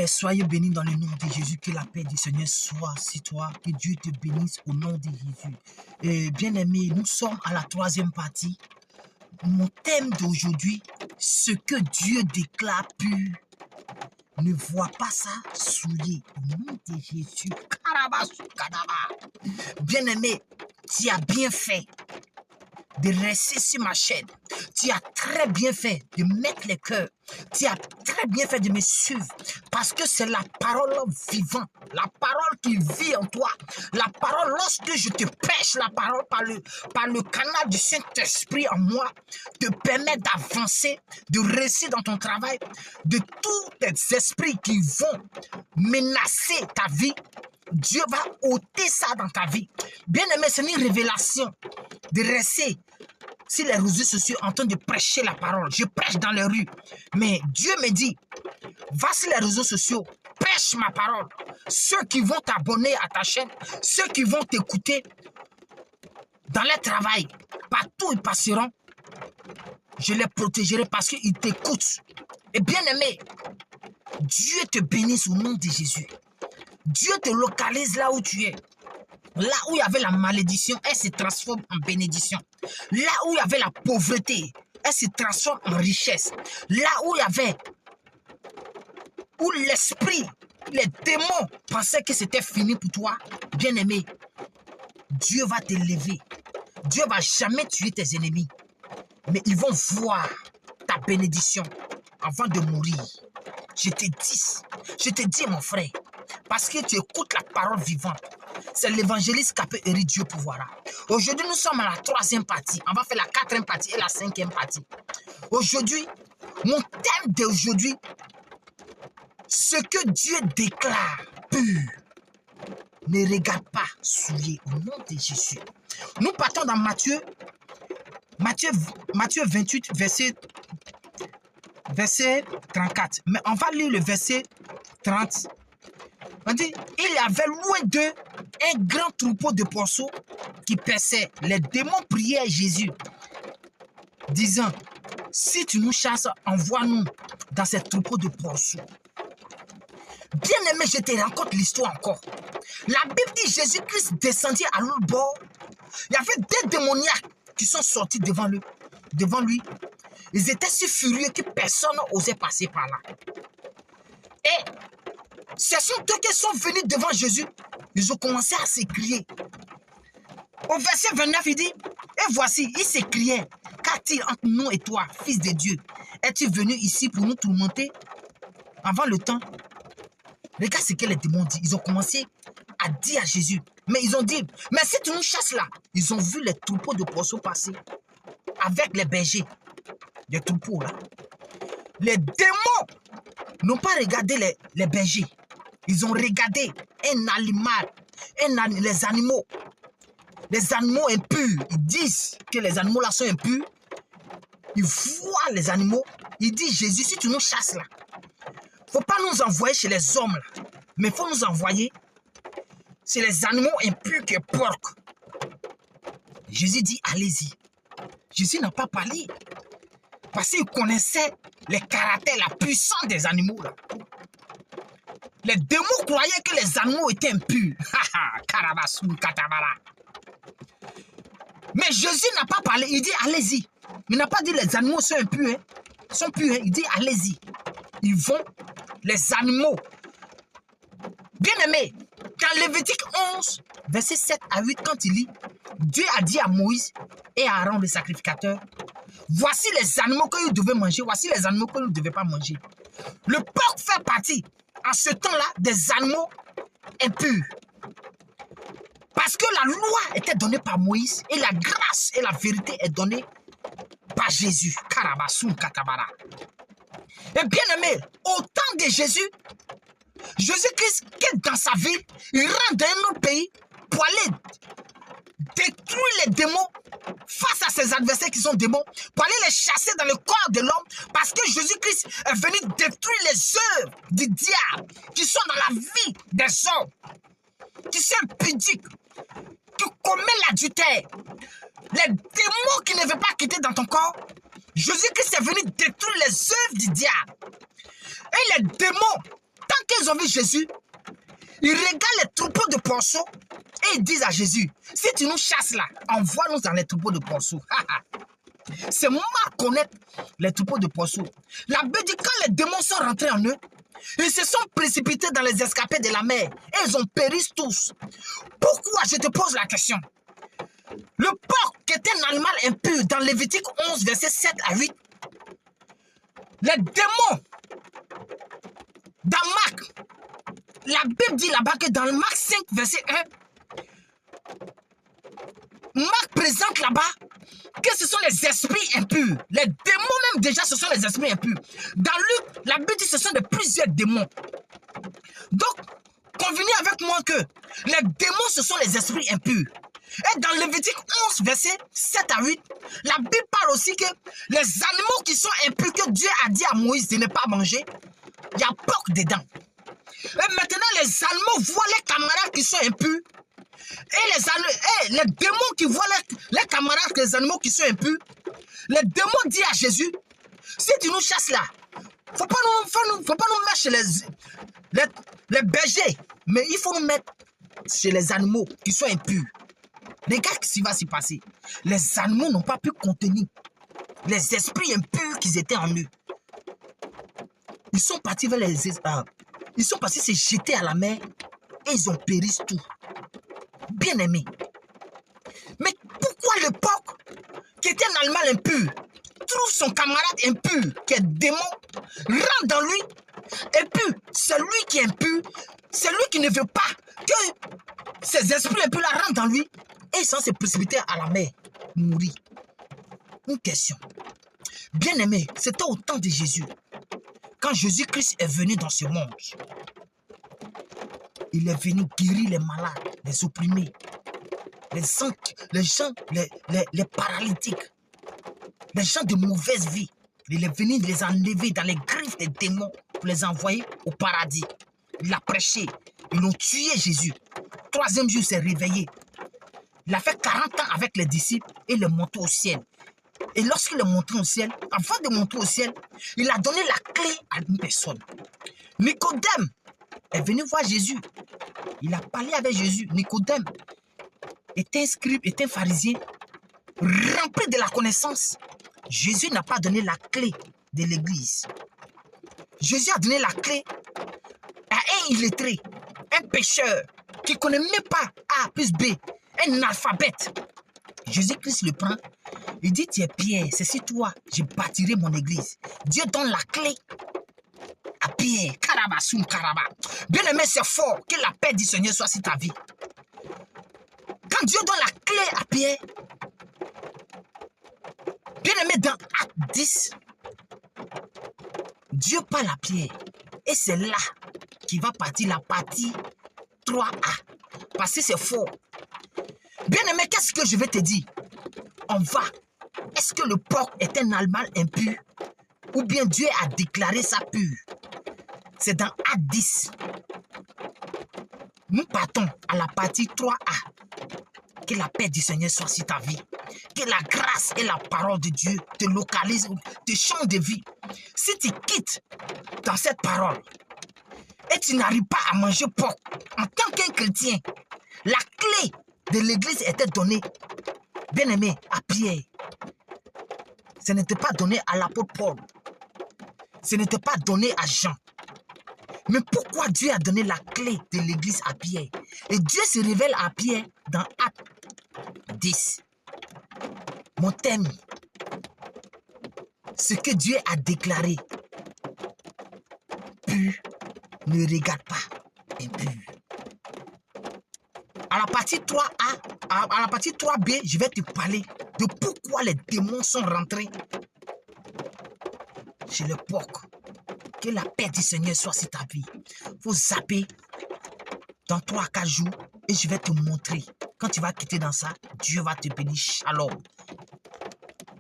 Soyez bénis dans le nom de Jésus, que la paix du Seigneur soit sur toi, que Dieu te bénisse au nom de Jésus. Bien-aimés, nous sommes à la troisième partie. Mon thème d'aujourd'hui, ce que Dieu déclare pur, ne vois pas ça souillé au nom de Jésus. Bien-aimé, tu as bien fait de rester sur ma chaîne. Tu as très bien fait de mettre le cœur. Tu as très bien fait de me suivre. Parce que c'est la parole vivante. La parole qui vit en toi. La parole, lorsque je te prêche la parole par le canal du Saint-Esprit en moi, te permet d'avancer, de réussir dans ton travail, de tous tes esprits qui vont menacer ta vie. Dieu va ôter ça dans ta vie. Bien aimé, c'est une révélation de rester sur les réseaux sociaux en train de prêcher la parole. Je prêche dans les rues. Mais Dieu me dit, va sur les réseaux sociaux, prêche ma parole. Ceux qui vont t'abonner à ta chaîne, ceux qui vont t'écouter dans leur travail, partout ils passeront, je les protégerai parce qu'ils t'écoutent. Et bien aimé, Dieu te bénisse au nom de Jésus. Dieu te localise là où tu es. Là où il y avait la malédiction, elle se transforme en bénédiction. Là où il y avait la pauvreté, elle se transforme en richesse. Là où il y avait, où l'esprit, les démons pensaient que c'était fini pour toi, bien-aimé, Dieu va t'élever. Dieu va jamais tuer tes ennemis. Mais ils vont voir ta bénédiction avant de mourir. Je te dis mon frère, parce que tu écoutes la parole vivante. C'est l'évangéliste Capé Eri Dieu pouvoira. Aujourd'hui, nous sommes à la troisième partie. On va faire la quatrième partie et la cinquième partie. Aujourd'hui, mon thème d'aujourd'hui, ce que Dieu déclare pur, ne regarde pas souillé au nom de Jésus. Nous partons dans Matthieu 28, verset 34. Mais on va lire le verset 30. On dit, il y avait loin d'eux un grand troupeau de porceaux qui paissaient. Les démons priaient Jésus, disant, si tu nous chasses, envoie-nous dans ces troupeaux de porceaux. Bien aimé, je te raconte l'histoire encore. La Bible dit Jésus-Christ descendit à l'autre bord. Il y avait des démoniaques qui sont sortis devant lui. Ils étaient si furieux que personne n'osait passer par là. Et ce sont eux qui sont venus devant Jésus. Ils ont commencé à s'écrier. Au verset 29, il dit, et voici, ils s'écriaient, qu'a-t-il entre nous et toi, fils de Dieu? Es-tu venu ici pour nous tourmenter avant le temps? Regarde ce que les démons disent. Ils ont commencé à dire à Jésus. Mais ils ont dit, mais si tu nous chasses là, ils ont vu les troupeaux de porceaux passer avec les bergers. Les troupeaux là. Les démons n'ont pas regardé les bergers. Ils ont regardé un animal, les animaux. Les animaux impurs, ils disent que les animaux là sont impurs. Ils voient les animaux. Ils disent, Jésus, si tu nous chasses là, il ne faut pas nous envoyer chez les hommes là, mais il faut nous envoyer chez les animaux impurs qui est porc. Jésus dit, allez-y. Jésus n'a pas parlé parce qu'il connaissait les caractères, la puissance des animaux là. Les démons croyaient que les animaux étaient impurs. Mais Jésus n'a pas parlé. Il dit, allez-y. Il n'a pas dit les animaux sont impurs. Hein. Ils sont purs. Hein. Il dit, allez-y. Ils vont, les animaux. Bien aimé, dans Lévitique 11, verset 7 à 8, quand il lit, Dieu a dit à Moïse et à Aaron, le sacrificateur, voici les animaux que vous devez manger, voici les animaux que vous ne devez pas manger. Le porc fait partie, en ce temps-là, des animaux impurs. Parce que la loi était donnée par Moïse et la grâce et la vérité est donnée par Jésus. Karabasoum katabara. Et bien aimé, au temps de Jésus, Jésus-Christ, qui est dans sa ville, il rentre dans un autre pays pour aller détruire les démons face à ses adversaires qui sont démons, pour aller les chasser dans le corps de l'homme, parce que Jésus-Christ est venu détruire les œuvres du diable qui sont dans la vie des hommes, qui sont impudiques, qui commettent l'adultère. Les démons qui ne veulent pas quitter dans ton corps, Jésus-Christ est venu détruire les œuvres du diable. Et les démons, tant qu'ils ont vu Jésus, ils regardent les troupeaux de ponceaux et ils disent à Jésus, si tu nous chasses là, envoie-nous dans les troupeaux de ponceaux. C'est moi connaître les troupeaux de ponceaux. La Bible dit quand les démons sont rentrés en eux, ils se sont précipités dans les escapés de la mer et ils ont péri tous. Pourquoi? Je te pose la question. Le porc qui était un animal impur dans Lévitique 11, versets 7 à 8, les démons, dans Marc, la Bible dit là-bas que dans Marc 5, verset 1, Marc présente là-bas que ce sont les esprits impurs. Les démons même déjà, ce sont les esprits impurs. Dans Luc, la Bible dit que ce sont de plusieurs démons. Donc, convenez avec moi que les démons, ce sont les esprits impurs. Et dans Lévitique 11, verset 7 à 8, la Bible parle aussi que les animaux qui sont impurs, que Dieu a dit à Moïse de ne pas manger, il y a porc dedans. Et maintenant, les animaux voient les camarades qui sont impurs. Et les démons qui voient les camarades, les animaux qui sont impurs, les démons disent à Jésus, si tu nous chasses là, faut pas nous mettre chez les bergers, mais il faut nous mettre chez les animaux qui sont impurs. Regarde ce qui va s'y passer. Les animaux n'ont pas pu contenir les esprits impurs qui étaient en eux. Ils sont partis vers ils sont partis se jeter à la mer et ils ont péri tout. Bien aimé. Mais pourquoi le porc, qui était un animal impur, trouve son camarade impur, qui est démon, rentre dans lui, et puis celui qui est impur, celui qui ne veut pas que ces esprits impurs là rentrent dans lui, et sans se précipiter à la mer, mourir. Une question. Bien aimé, c'était au temps de Jésus. Quand Jésus-Christ est venu dans ce monde, il est venu guérir les malades, les opprimés, les paralytiques, les gens de mauvaise vie. Il est venu les enlever dans les griffes des démons pour les envoyer au paradis. Il a prêché. Ils ont tué Jésus. Troisième jour, il s'est réveillé. Il a fait 40 ans avec les disciples et il est monté au ciel. Et lorsqu'il est monté au ciel, avant de monter au ciel, il a donné la clé à une personne. Nicodème est venu voir Jésus. Il a parlé avec Jésus. Nicodème était un scribe, était un pharisien, rempli de la connaissance. Jésus n'a pas donné la clé de l'église. Jésus a donné la clé à un illettré, un pécheur, qui ne connaît même pas A plus B, un analphabète. Jésus-Christ le prend. Il dit, tu es Pierre, c'est sur toi, je bâtirai mon église. Dieu donne la clé à Pierre. Karabasoum karaba. Bien aimé, c'est fort. Que la paix du Seigneur soit sur ta vie. Quand Dieu donne la clé à Pierre, bien aimé, dans Acte 10, Dieu parle à Pierre. Et c'est là qu'il va partir la partie 3A. Parce que c'est fort. Bien aimé, qu'est-ce que je vais te dire? On va. Est-ce que le porc est un animal impur? Ou bien Dieu a déclaré ça pur? C'est dans Acte 10. Nous partons à la partie 3A. Que la paix du Seigneur soit sur ta vie. Que la grâce et la parole de Dieu te localisent, te changent de vie. Si tu quittes dans cette parole et tu n'arrives pas à manger porc, en tant qu'un chrétien, la clé de l'église était donnée, bien aimé, à Pierre. Ce n'était pas donné à l'apôtre Paul. Ce n'était pas donné à Jean. Mais pourquoi Dieu a donné la clé de l'église à Pierre? Et Dieu se révèle à Pierre dans Acte 10. Mon thème, ce que Dieu a déclaré, pur, ne regarde pas impur. À la partie 3A, à la partie 3B, je vais te parler de pourquoi les démons sont rentrés chez le porc. Que la paix du Seigneur soit sur ta vie. Il faut zapper dans 3 à 4 jours et je vais te montrer. Quand tu vas quitter dans ça, Dieu va te bénir. Shalom.